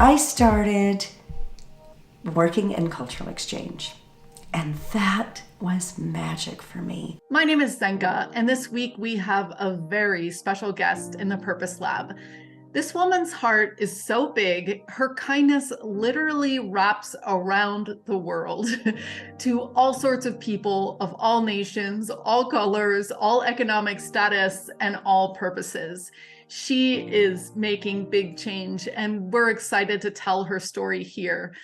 I started working in cultural exchange, and that was magic for me. My name is Zenka, and this week we have a very special guest in the Purpose Lab. This woman's heart is so big, her kindness literally wraps around the world to all sorts of people of all nations, all colors, all economic status, and all purposes. She is making big change, and we're excited to tell her story here.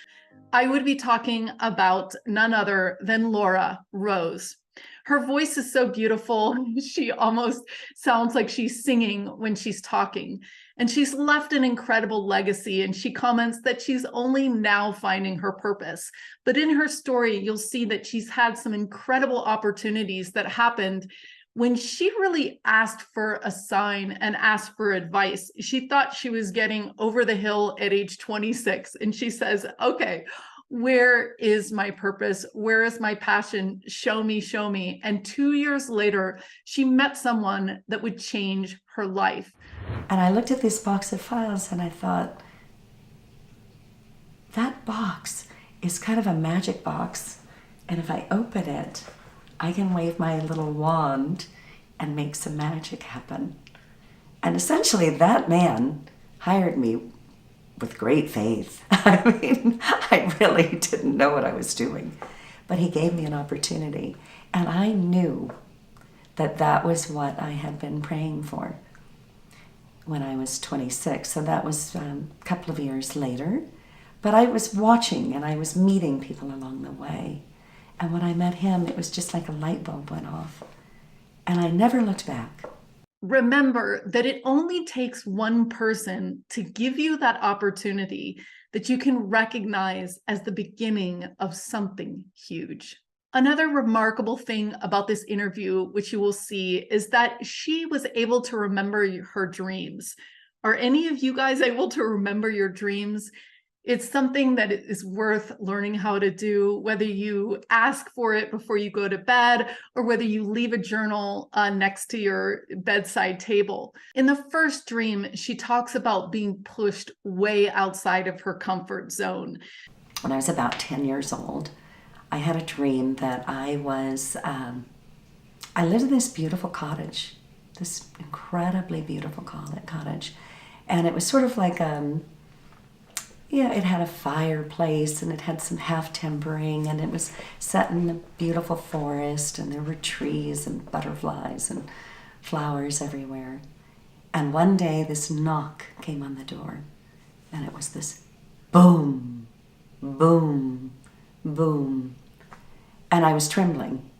I would be talking about none other than Laura Rose. Her voice is so beautiful. She almost sounds like she's singing when she's talking. And she's left an incredible legacy. And she comments that she's only now finding her purpose. But in her story, you'll see that she's had some incredible opportunities that happened when she really asked for a sign and asked for advice. She thought she was getting over the hill at age 26. And she says, okay, where is my purpose? Where is my passion? Show me, show me. And 2 years later, she met someone that would change her life. And I looked at this box of files and I thought, that box is kind of a magic box. And if I open it, I can wave my little wand and make some magic happen. And essentially that man hired me with great faith. I mean, I really didn't know what I was doing, but he gave me an opportunity. And I knew that that was what I had been praying for when I was 26. So that was a couple of years later. But I was watching and I was meeting people along the way. And when I met him, it was just like a light bulb went off. And I never looked back. Remember that it only takes one person to give you that opportunity that you can recognize as the beginning of something huge. Another remarkable thing about this interview, which you will see, is that she was able to remember her dreams. Are any of you guys able to remember your dreams? It's something that is worth learning how to do, whether you ask for it before you go to bed or whether you leave a journal next to your bedside table. In the first dream, she talks about being pushed way outside of her comfort zone. When I was about 10 years old, I had a dream that I lived in this beautiful cottage, this incredibly beautiful cottage. And it was sort of like, it had a fireplace and it had some half timbering and it was set in a beautiful forest and there were trees and butterflies and flowers everywhere. And one day this knock came on the door and it was this boom, boom, boom. And I was trembling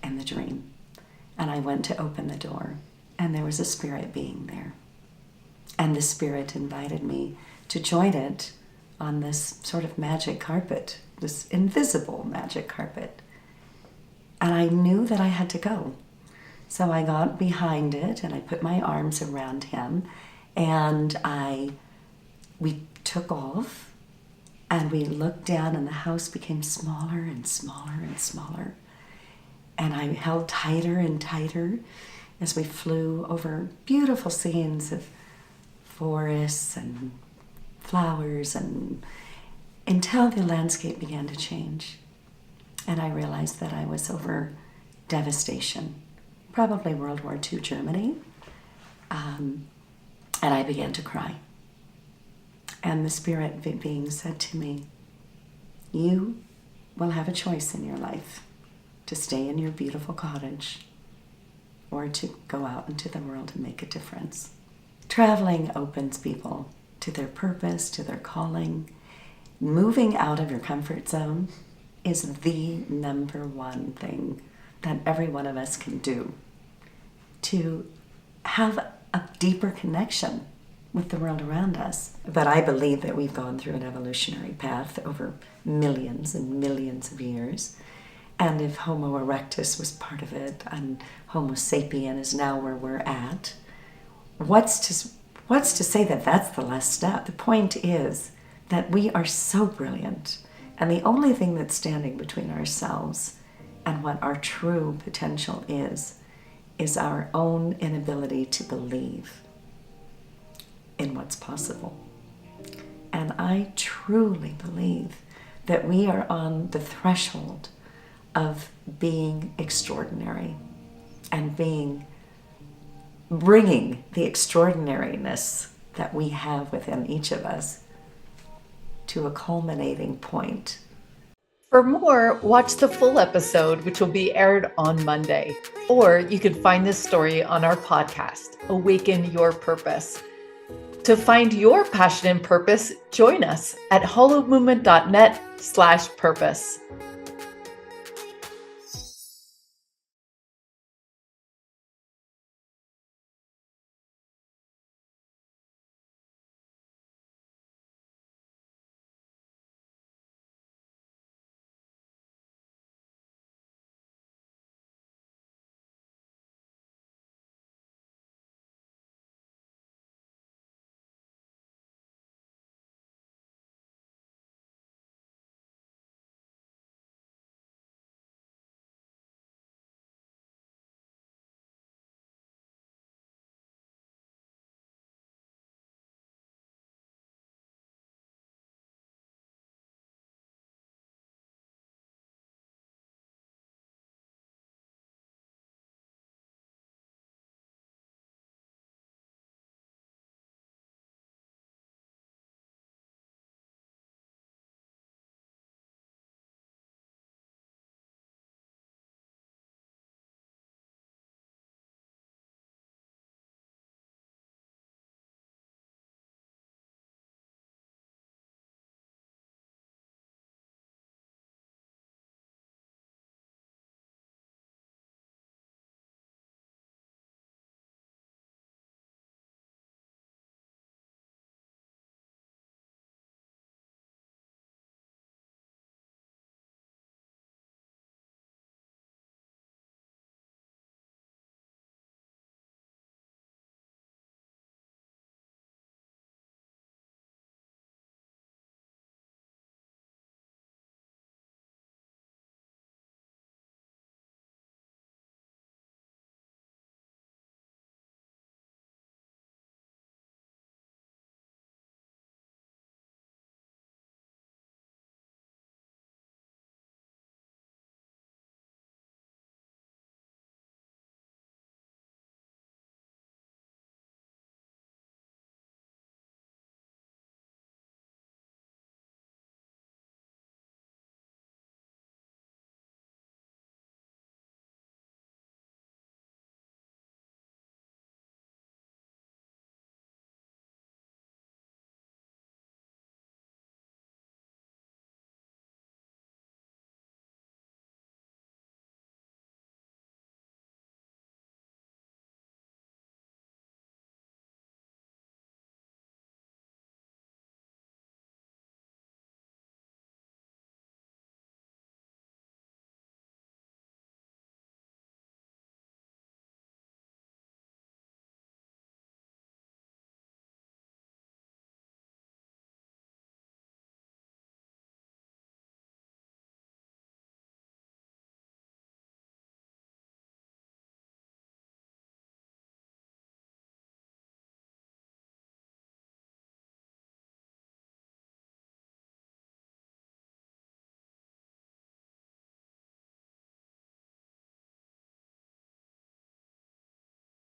in the dream. And I went to open the door and there was a spirit being there. And the spirit invited me to join it on this sort of magic carpet, this invisible magic carpet. And I knew that I had to go. So I got behind it and I put my arms around him and we took off and we looked down and the house became smaller and smaller and smaller. And I held tighter and tighter as we flew over beautiful scenes of forests and flowers and until the landscape began to change. And I realized that I was over devastation, probably World War II Germany. And I began to cry. And the spirit being said to me, you will have a choice in your life to stay in your beautiful cottage or to go out into the world and make a difference. Traveling opens people to their purpose, to their calling. Moving out of your comfort zone is the number one thing that every one of us can do to have a deeper connection with the world around us. But I believe that we've gone through an evolutionary path over millions and millions of years. And if Homo erectus was part of it and Homo sapien is now where we're at, what's to say that that's the last step? The point is that we are so brilliant, and the only thing that's standing between ourselves and what our true potential is our own inability to believe in what's possible. And I truly believe that we are on the threshold of being extraordinary and bringing the extraordinariness that we have within each of us to a culminating point. For more, watch the full episode, which will be aired on Monday. Or you can find this story on our podcast, Awaken Your Purpose. To find your passion and purpose, join us at hollowmovement.net/purpose.